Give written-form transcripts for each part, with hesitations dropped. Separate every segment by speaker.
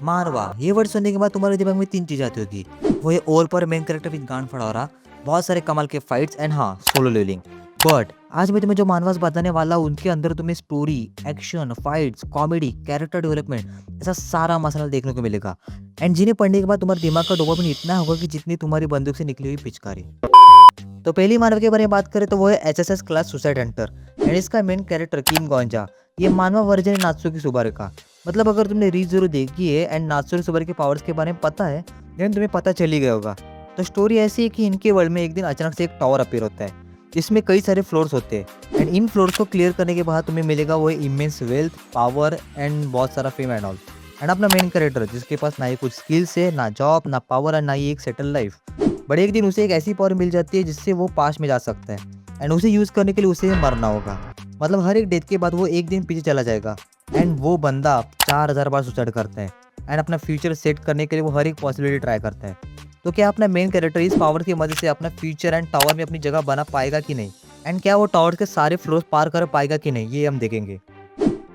Speaker 1: मारवा, ये वर्ड सुनने के बाद तुम्हारे दिमाग में 3 चीज़ आती होगी। वो है over power main character with गांड फड़ावरा, बहुत सारे कमाल के फाइट्स एंड हाँ, सोलो लेवलिंग। बट आज मैं तुम्हें जो मानवास बताने वाला हूँ उनके अंदर तुम्हें story, action, fights, comedy, character development ऐसा सारा मसाला देखने को मिलेगा। एंड जिन्हें पढ़ने के बाद तुम्हारे दिमाग का डोपामिन इतना होगा कि जितनी तुम्हारी बंदूक से निकली हुई पिचकारी। तो पहली मानव के बारे में बात करें तो वो है HSS class suicide Hunter and इसका मेन कैरेक्टर किम गोंजा। ये मानवा वर्जन है नात्सुकी सुबारू का। मतलब अगर तुमने रीच जरूर देखी है एंड नात्सुकी सुबारू के पावर्स के बारे में पता है देन तुम्हें पता चल ही गया होगा। तो स्टोरी ऐसी है कि इनके वर्ल्ड में एक दिन अचानक से एक टावर अपीयर होता है जिसमें कई सारे फ्लोर्स होते हैं एंड इन फ्लोर्स को क्लियर करने के बाद तुम्हें मिलेगा वो इमेंस वेल्थ, पावर एंड बहुत सारा फेम एंड ऑल। एंड अपना मेन कैरेक्टर जिसके पास ना ही कुछ स्किल्स है, ना जॉब, ना पावर और ना ही एक सेटल लाइफ। बट एक दिन उसे एक ऐसी पावर मिल जाती है जिससे वो पास में जा सकता है एंड उसे यूज़ करने के लिए उसे मरना होगा। मतलब हर एक डेथ के बाद वो एक दिन पीछे चला जाएगा एंड वो बंदा 4000 बार सुसाइड करता है एंड अपना फ्यूचर सेट करने के लिए वो हर एक पॉसिबिलिटी ट्राई करता है। तो क्या अपना मेन कैरेक्टर इस पावर की मदद से अपना फ्यूचर एंड टावर में अपनी जगह बना पाएगा कि नहीं, एंड क्या वो टावर के सारे फ्लोर्स पार कर पाएगा कि नहीं, ये हम देखेंगे।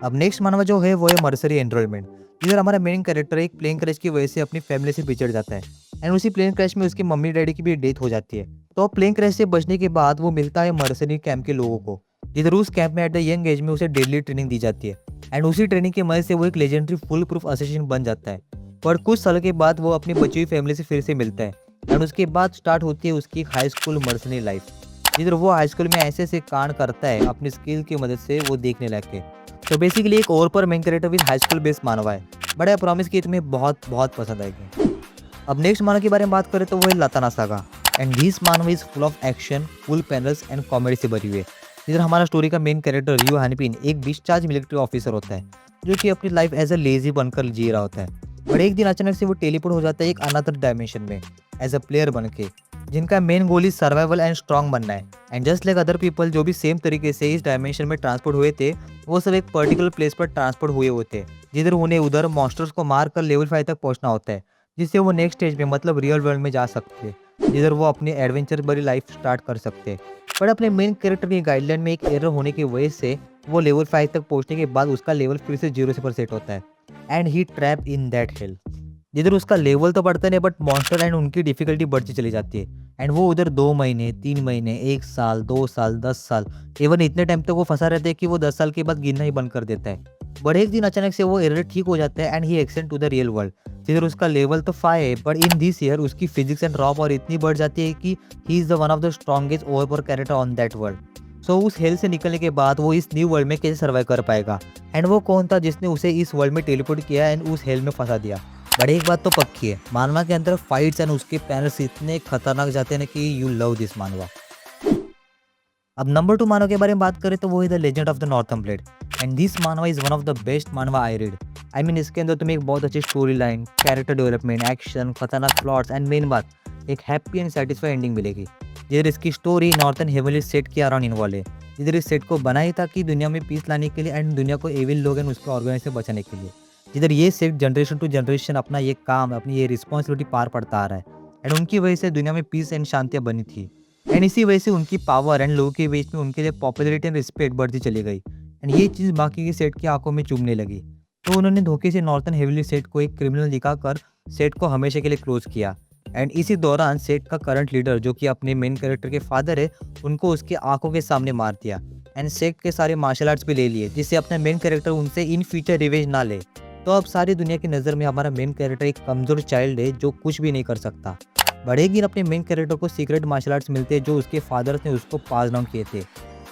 Speaker 1: अब नेक्स्ट मानवा जो है वो है मर्सरी एनरोलमेंट। इधर हमारा मेन कैरेक्टर एक प्लेन क्रैश की वजह से अपनी फैमिली से बिछड़ जाता है एंड उसी प्लेन क्रैश में उसके मम्मी डैडी की भी डेथ हो जाती है। तो प्लेन क्रैश से बचने के बाद वो मिलता है मर्सरी कैंप के लोगों को, जिधर उस कैंप में एट द यंग एज में उसे डेडली ट्रेनिंग दी जाती है एंड उसी ट्रेनिंग की मदद से वो एक लेजेंडरी फुल प्रूफ असेसिन बन जाता है। पर कुछ साल के बाद वो अपनी बची हुई फैमिली से फिर से मिलता है एंड उसके बाद स्टार्ट होती है उसकी हाई स्कूल मर्सनरी लाइफ, जिधर वो हाई स्कूल में ऐसे ऐसे कांड करता है अपनी स्किल की मदद से वो देखने लग के। तो बेसिकली एक और पर main character with high school based मानवा है। बड़ा प्रॉमिस की तुम्हें बहुत बहुत पसंद आएगी। अब नेक्स्ट मानव के बारे में बात करें तो वो है Latna Saga and this manhwa is full of action, full panels and comedy से भरी हुई है। इधर हमारा स्टोरी का मेन कैरेक्टर रियो हानिपिन एक डिस्चार्ज मिलिट्री ऑफिसर होता है जो कि अपनी लाइफ एज अ लेजी बनकर जी रहा होता है। और एक दिन अचानक से वो टेलीपोर्ट हो जाता है एक अनदर डायमेंशन में एज अ प्लेयर बन के, जिनका main goal is survival and strong बनना है। And just like other people जो भी सेम तरीके से इस डायमेंशन में ट्रांसपोर्ट हुए थे, वो सब एक पर्टिकुलर प्लेस पर ट्रांसपोर्ट हुए होते हैं जिधर उन्हें उधर मॉन्स्टर्स को मार कर लेवल 5 तक पहुंचना होता है, जिससे वो नेक्स्ट स्टेज में मतलब रियल वर्ल्ड में जा सकते हैं जिधर वो अपनी एडवेंचर भरी लाइफ स्टार्ट कर सकते हैं। पर अपने मेन कैरेक्टर की गाइडलाइन में एक एरर होने की वजह से वो लेवल 5 तक पहुंचने के बाद उसका लेवल फिर से 0 से पर सेट होता है and he trap in that hello, जिधर उसका लेवल तो बढ़ता नहीं बट मॉन्स्टर एंड उनकी डिफिकल्टी बढ़ती चली जाती है एंड वो उधर 2 महीने, 3 महीने, 1 साल, 2 साल, 10 साल, इवन इतने टाइम तक वो फंसा रहता है कि वो 10 साल के बाद गिनना ही बंद कर देता है। बट एक दिन अचानक से वो एरर ठीक हो जाता है and he ascend to the real world, जिधर उसका लेवल तो 5 है बट इन दिस ईयर उसकी फिजिक्स एंड रॉ पावर इतनी बढ़ जाती है कि he is the one of the strongest overpower character on that world. So उस हेल से निकलने के बाद वो इस न्यू वर्ल्ड में कैसे सर्वाइव कर पाएगा, एंड वो कौन था जिसने उसे इस वर्ल्ड में टेलीपोर्ट किया एंड उस हेल में फंसा दिया। बट एक बात तो पक्की है, मानवा के अंदर फाइट्स एंड उसके पैनल्स इतने खतरनाक जाते हैं ना कि यू लव दिस मानवा। अब नंबर 2 मानव के बारे में बात करें तो वो है the Legend of the Northern Blade and this manhwa is one of the best manhwa I read. I mean इसके अंदर तुम्हें एक बहुत अच्छी story line, character development, action, खतरनाक प्लॉट्स एंड मेन बात एक हैप्पी एंड सेटिस्फाई एंडिंग मिलेगी। जिधर इसकी स्टोरी नॉर्थर्न हेवनली सेट के अराउंड इन्वॉल्व है, जिधर इस सेट को बनाई ताकि दुनिया में पीस लाने के लिए एंड दुनिया को एविल लोग एंड उसके ऑर्गेनाइज से बचाने के लिए, जिधर ये सेट जनरेशन टू जनरेशन अपना ये काम, अपनी ये रिस्पॉन्सिबिलिटी पार पड़ता आ रहा है एंड उनकी वजह से दुनिया में पीस एंड शांतियाँ बनी थी एंड इसी वजह से उनकी पावर एंड लोगों के बीच में उनके लिए पॉपुलैरिटी एंड रिस्पेक्ट बढ़ती चली गई एंड ये चीज़ बाकी के सेट की आंखों में चुभने लगी। तो उन्होंने धोखे से नॉर्थन हेवनली सेट को एक क्रिमिनल दिखाकर सेट को हमेशा के लिए क्लोज किया एंड इसी दौरान सेट का करंट लीडर जो कि अपने मेन कैरेक्टर के फादर है उनको उसके आंखों के सामने मार दिया एंड सेट के सारे मार्शल आर्ट्स भी ले लिए, जिससे अपना मेन कैरेक्टर उनसे इन फ्यूचर रिवेंज ना ले। तो अब सारी दुनिया की नज़र में हमारा मेन कैरेक्टर एक कमज़ोर चाइल्ड है जो कुछ भी नहीं कर सकता। बड़े दिन अपने मेन कैरेक्टर को सीक्रेट मार्शल आर्ट्स मिलते हैं जो उसके फादर्स ने उसको पास डाउन किए थे।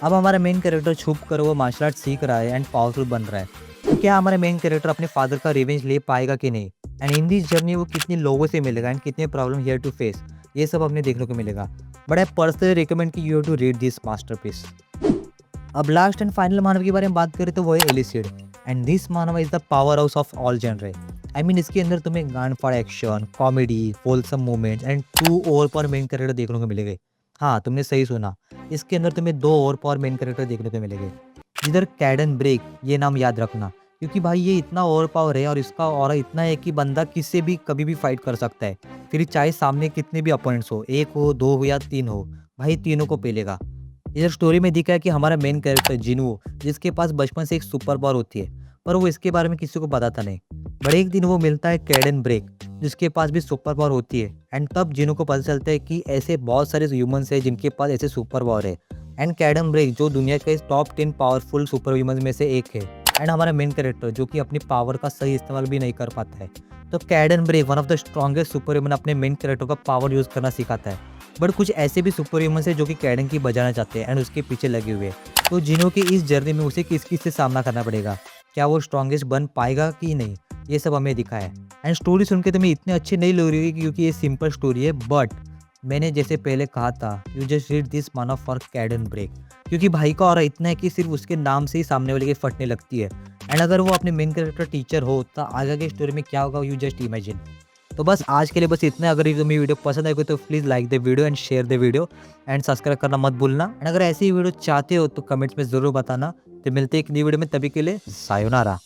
Speaker 1: अब हमारा मेन कैरेक्टर छुप कर वो मार्शल आर्ट सीख रहा है एंड पावरफुल बन रहा है। तो क्या हमारा मेन कैरेक्टर अपने फादर का रिवेंज ले पाएगा कि नहीं, एंड इन दिस जर्नी वो कितने लोगों से मिलेगा एंड कितने प्रॉब्लम हियर टू फेस, ये सब हमें देखने को मिलेगा। बट आई पर्सनली रिकमेंड कि you have to read this masterpiece. अब लास्ट एंड फाइनल मानव के बारे में बात करें तो वो है Eleceed and this manhwa is the power house of all genre. I mean इसके अंदर तुम्हें गांड फाड़ action, comedy, wholesome moments and 2 over power main character देखने को मिलेंगे। हाँ, तुमने सही सुना, इसके अंदर तुम्हें 2 ओवर पावर मेन कैरेक्टर देखने को मिलेंगे। जिधर कैडन ब्रेक, ये नाम याद रखना क्योंकि भाई ये इतना ओवर पावर है और इसका ऑरा इतना है कि बंदा किससे भी कभी भी फाइट कर सकता है, फिर चाहे सामने कितने भी अपोनेंट्स हो, 1 हो, 2 हो या 3 हो, भाई तीनों को पेलेगा। इधर स्टोरी में दिखा है कि हमारा मेन कैरेक्टर जिनू, जिसके पास बचपन से एक सुपर पावर होती है पर वो इसके बारे में किसी को बताता नहीं, बट एक दिन वो मिलता है कैडन ब्रेक, जिसके पास भी सुपर पावर होती है। एंड तब जिनो को पता चलता है कि ऐसे बहुत सारे ह्यूमंस हैं जिनके पास ऐसे सुपर पावर है। एंड कैडन ब्रेक जो दुनिया के टॉप 10 पावरफुल सुपर ह्यूमंस में से एक है। एंड हमारा मेन कैरेक्टर जो कि अपनी पावर का सही इस्तेमाल भी नहीं कर पाता है। तो Caden break one of the strongest super human अपने मेन कैरेक्टर का पावर यूज़ करना सिखाता है। बट कुछ ऐसे भी सुपर ह्यूमंस है जो कि कैडन की बजाना चाहते हैं एंड उसके पीछे लगे हुए हैं। तो जिनो की इस जर्नी में उसे किस किस से सामना करना पड़ेगा, क्या वो स्ट्रॉन्गेस्ट बन पाएगा कि नहीं, ये सब हमें दिखा है। एंड स्टोरी सुन के तुम्हें इतनी अच्छी नहीं लग रही होगी क्योंकि ये सिंपल स्टोरी है। बट मैंने जैसे पहले कहा था, यू जस्ट रीड दिस माना फॉर कैडन ब्रेक, क्योंकि भाई का ऑरा इतना है कि सिर्फ उसके नाम से ही सामने वाले की फटने लगती है। एंड अगर वो अपने मेन कैरेक्टर टीचर हो तो आगे की स्टोरी में क्या होगा, यू जस्ट इमेजिन। तो बस आज के लिए बस इतना। अगर ये तुम्हें वीडियो पसंद आई तो please like the video and share the video and subscribe करना मत भूलना। एंड अगर ऐसी वीडियो चाहते हो तो कमेंट्स में ज़रूर बताना। तो मिलते हैं एक नई वीडियो में, तभी के लिए सायोनारा।